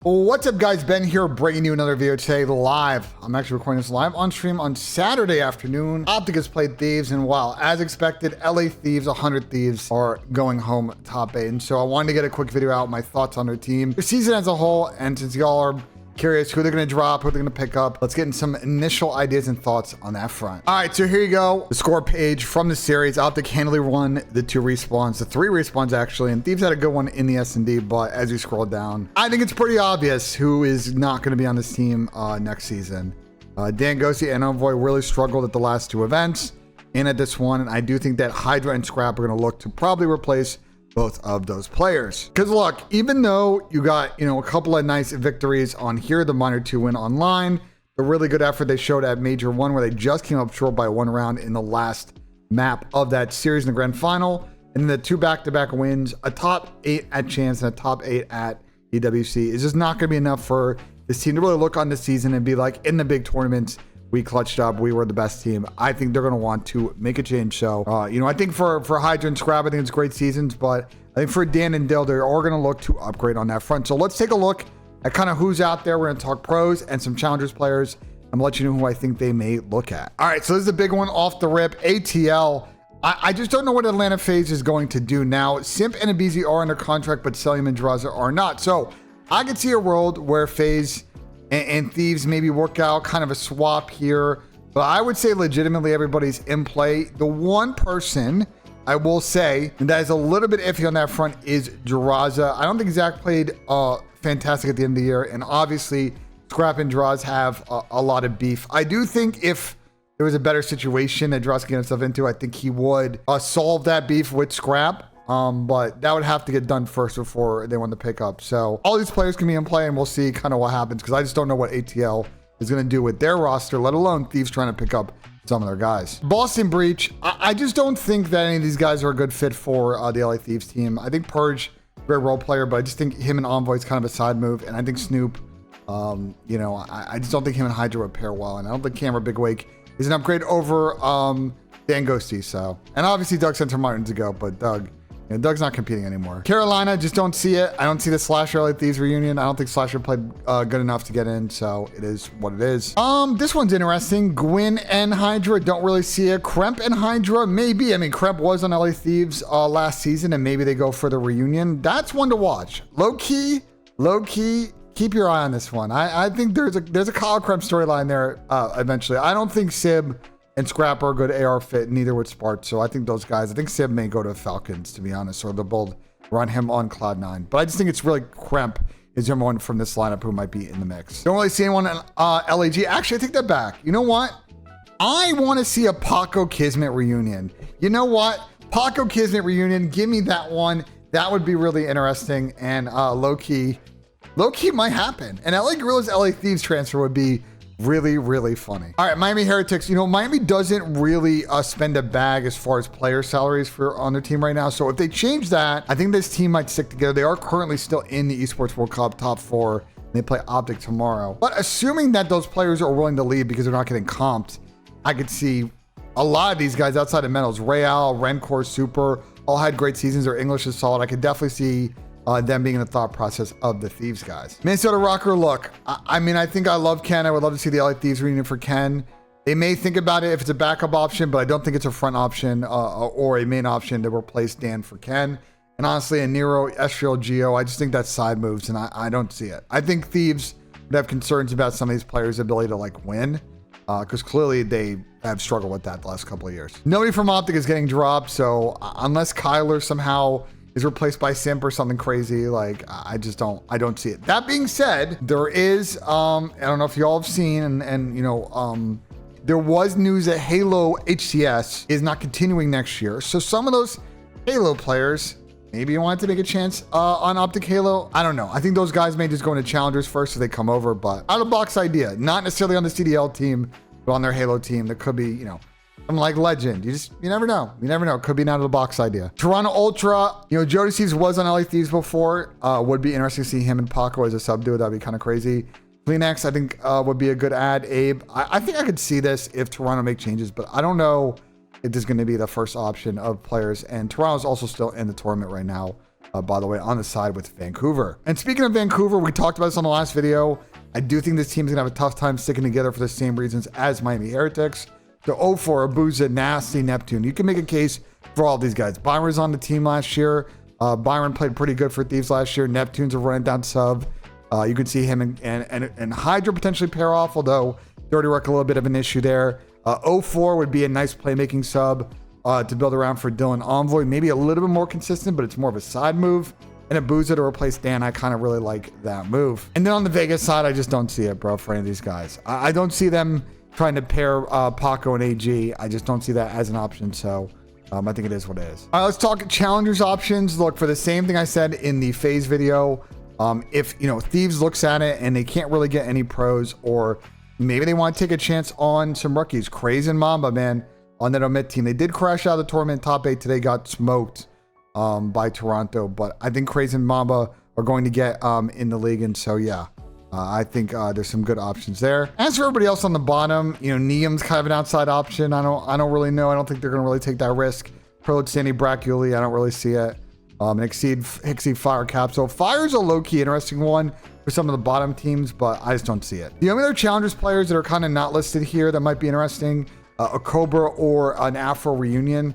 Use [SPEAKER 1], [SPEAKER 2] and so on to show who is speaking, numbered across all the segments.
[SPEAKER 1] What's up, guys? Ben here, bringing you another video today live. I'm actually recording this live on stream on Saturday afternoon. OpTic has played Thieves, and wow, as expected, LA Thieves, 100 Thieves are going home top 8. And so I wanted to get a quick video out, my thoughts on their team, the season as a whole, and since y'all are curious who they're going to drop, who they're going to pick up, let's get in some initial ideas and thoughts on that front. All right, so here you go. The score page from the series. OpTic handily won the 2 respawns, the 3 respawns actually, and Thieves had a good one in the S&D, but as you scroll down, I think it's pretty obvious who is not going to be on this team next season. Dynasty and Envoy really struggled at the last 2 events and at this one, and I do think that Hydra and Scrap are going to look to probably replace both of those players. Because look, even though you got, a couple of nice victories on here, the minor 2 win online, the really good effort they showed at Major 1 where they just came up short by 1 round in the last map of that series in the grand final, and then the 2 back-to-back wins, a top 8 at Chance and a top 8 at EWC is just not going to be enough for this team to really look on the season and be like, in the big tournaments, we clutched up, we were the best team. I think they're going to want to make a change. So, I think for Hydra and Scrap, I think it's great seasons, but I think for Dan and Dill, they're all going to look to upgrade on that front. So let's take a look at kind of who's out there. We're going to talk pros and some challengers players. I'm going to let you know who I think they may look at. All right, so this is a big one off the rip. ATL. I just don't know what Atlanta FaZe is going to do now. Simp and Abizi are under contract, but Selim and Draza are not. So I could see a world where FaZe and Thieves maybe work out kind of a swap here, but I would say legitimately everybody's in play. The one person I will say that is a little bit iffy on that front is Draza. I don't think Zach played fantastic at the end of the year, and obviously Scrap and Draza have a lot of beef. I do think if there was a better situation that Draza could get himself into, I think he would solve that beef with Scrap. But that would have to get done first before they want to pick up. So all these players can be in play, and we'll see kind of what happens, because I just don't know what ATL is going to do with their roster, let alone Thieves trying to pick up some of their guys. Boston Breach, I just don't think that any of these guys are a good fit for the LA Thieves team. I think Purge, great role player, but I just think him and Envoy is kind of a side move. And I think Snoop, I just don't think him and Hydra would pair well. And I don't think Camera Big Wake is an upgrade over Dan Ghosty. So, and obviously Doug sent him Martin to go, but Doug's not competing anymore. Carolina, just don't see it. I don't see the Slasher LA Thieves reunion. I don't think Slasher played good enough to get in, so it is what it is. This one's interesting. Gwyn and Hydra, don't really see it. Kremp and Hydra, maybe. I mean, Kremp was on LA Thieves last season, and maybe they go for the reunion. That's one to watch. Low key, keep your eye on this one. I think there's a Kyle Kremp storyline there eventually. I don't think Sib and Scrap are a good AR fit, neither would Spark. So I think those guys, I think Sib may go to Falcons, to be honest, or they'll build run him on Cloud9. But I just think it's really Kremp is the number one from this lineup who might be in the mix. Don't really see anyone in LAG. Actually, I take that back. You know what? I want to see a Paco Kismet reunion. You know what? Paco Kismet reunion, give me that one. That would be really interesting. And low-key might happen. And LA Guerrillas LA Thieves transfer would be really funny. All right, Miami Heretics. Miami doesn't really spend a bag as far as player salaries on their team right now. So if they change that, I think this team might stick together. They are currently still in the Esports World Cup top 4. And they play OpTic tomorrow. But assuming that those players are willing to leave because they're not getting comped, I could see a lot of these guys outside of Metals, Real, Rencor, Super, all had great seasons. Their English is solid. I could definitely see them being in the thought process of the Thieves guys. Minnesota Rocker, look, I think I love Ken. I would love to see the LA Thieves reunion for Ken. They may think about it if it's a backup option, but I don't think it's a front option or a main option to replace Dan for Ken. And honestly, a Nero, Estriel, Geo, I just think that's side moves, and I don't see it. I think Thieves would have concerns about some of these players' ability to win, because clearly they have struggled with that the last couple of years. Nobody from OpTic is getting dropped, so unless Kyler somehow is replaced by Simp or something crazy, I don't see it. That being said, there is I don't know if y'all have seen, and there was news that Halo HCS is not continuing next year. So some of those Halo players, maybe you wanted to make a chance on OpTic Halo. I don't know. I think those guys may just go into challengers first so they come over, but out of the box idea, not necessarily on the CDL team, but on their Halo team. That could be, I'm like Legend. You never know. You never know. Could be an out of the box idea. Toronto Ultra, Jodeci's was on LA Thieves before. Would be interesting to see him and Paco as a sub duo. That'd be kind of crazy. Kleenex, I think, would be a good add. Abe, I think I could see this if Toronto make changes, but I don't know if this is going to be the first option of players. And Toronto's also still in the tournament right now. by the way, on the side with Vancouver. And speaking of Vancouver, we talked about this on the last video. I do think this team's gonna have a tough time sticking together for the same reasons as Miami Heretics. So 0-4, Abuza, Nasty, Neptune. You can make a case for all these guys. Byron was on the team last year. Byron played pretty good for Thieves last year. Neptune's a running down sub. You can see him and Hydra potentially pair off, although Dirty Work a little bit of an issue there. 0-4 would be a nice playmaking sub to build around for Dylan Envoy. Maybe a little bit more consistent, but it's more of a side move. And Abuza to replace Dan, I kind of really like that move. And then on the Vegas side, I just don't see it, bro, for any of these guys. I don't see them trying to pair Paco and AG. I just don't see that as an option, so I think it is what it is. All right, let's talk challengers options. Look, for the same thing I said in the FaZe video, if, you know, Thieves looks at it and they can't really get any pros, or maybe they want to take a chance on some rookies. Crazy and Mamba, man, on that Omit team. They did crash out of the tournament top 8 today, got smoked by Toronto, but I think Crazy and Mamba are going to get in the league, and so yeah. I think there's some good options there. As for everybody else on the bottom, you know, Niam's kind of an outside option. I don't really know. I don't think they're going to really take that risk. Prolid, Sandy, Braculi, I don't really see it. Hixie, Fire, Capsule. Fire's a low-key interesting one for some of the bottom teams, but I just don't see it. The only other Challengers players that are kind of not listed here that might be interesting, a Cobra or an Afro Reunion.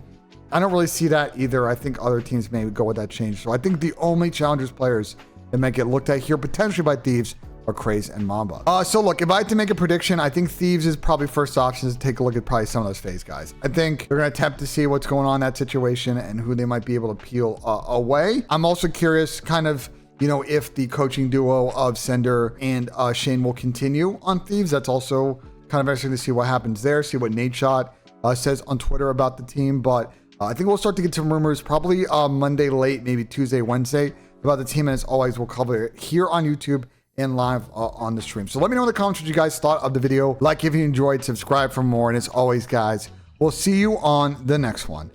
[SPEAKER 1] I don't really see that either. I think other teams may go with that change. So I think the only Challengers players that might get looked at here, potentially by Thieves, or Craze and Mamba. So look, if I had to make a prediction, I think Thieves is probably first option to take a look at probably some of those FaZe guys. I think they're going to attempt to see what's going on in that situation and who they might be able to peel away. I'm also curious kind of, you know, if the coaching duo of Sender and Shane will continue on Thieves. That's also kind of interesting to see what happens there, see what Nate Shot says on Twitter about the team. But I think we'll start to get some rumors probably Monday late, maybe Tuesday, Wednesday about the team. And as always, we'll cover it here on YouTube and live on the stream. So let me know in the comments what you guys thought of the video. Like if you enjoyed, subscribe for more. And as always, guys, we'll see you on the next one.